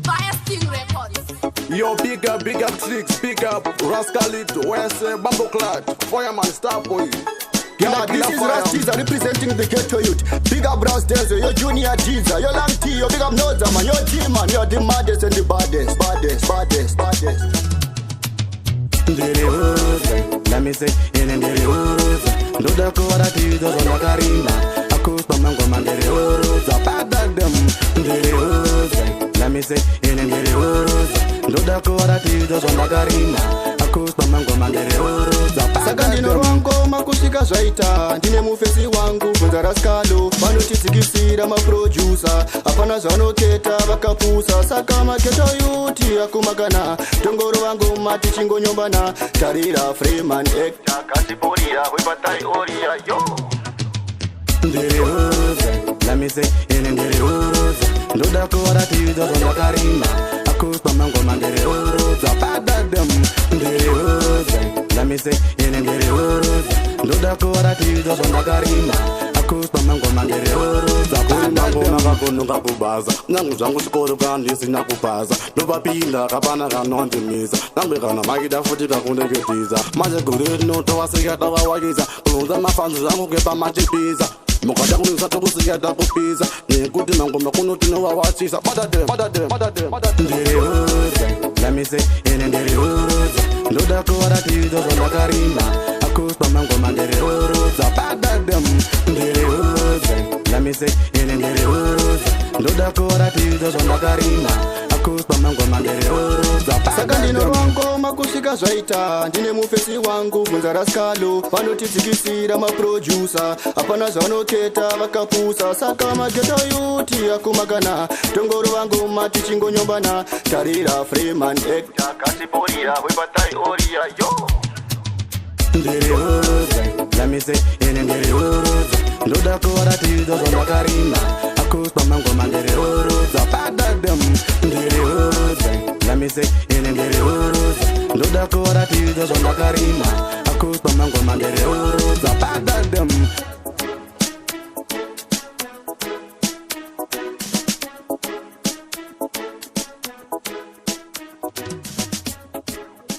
Fire Sting Records. Yo, big up tricks, big up Rascalito, where say Bamboo Clad, Fireman, Starboy. Yeah, this is Rastiza representing the ghetto youth. Big up Brass Desert, your Junior Jiza, your Lang T, your big up Noza, man, your G-Man, you're the maddest and the baddest. Let me say, in the rose, do the Korati, the Karima, a coast of Mango Mandere, bad than them, the rose. Let me say, in the rose, do the Korati, the Karima, a coast of Mango Mandere, Sakandino wango makushika zvaita ndine mufesi wangu bvunza Rascalo vanotitsikisira maproducer hapana zvanoketa vakapusa saka mageto yuti akumakana tongoro vangu mati chingonyombana tarira Freeman Hector kasiporira wepatai oria yo let me say in the rose do the Korati the Karima a coast of Mango Mandere bad than them the rose. Let me say, in the rose, do the Korati, the Karima, a coast of Mango Mandere, Mango Baza, Nangu Score Gandis in Akupaza, Novapila, Cabana, non to Misa, Nambana, Magida Futica, Kunegatiza, Maja no to us get our Wagiza, Kulama fans, Zanguka Magic Pizza. Mokadamu satobusi ya dapo pizza. Ni good mango makuno tino wa wachisa. Let me say in the rose. Do the Korati the Karima. A coast of Mango Mandere. Bad than them. The rose. Let me say in the rose. Do the Korati the Karima. A coast of Mango Mandere. Sakandino wango makushika zvaita ndine mufesi wangu bvunza Rascalo vanotitsikisira maproducer hapana zvanoketa vakapusa saka mageto yuti akumakana tongoro vangu mati chingonyombana tarira Freeman Hector kasiporira wepatai oria yo let me say in the rose do the Korati the Karima a coast of Mango Mandere bad than them the rose. Let me say in the rose do the Korati the Karima a coast of Mango Mandere bad than them.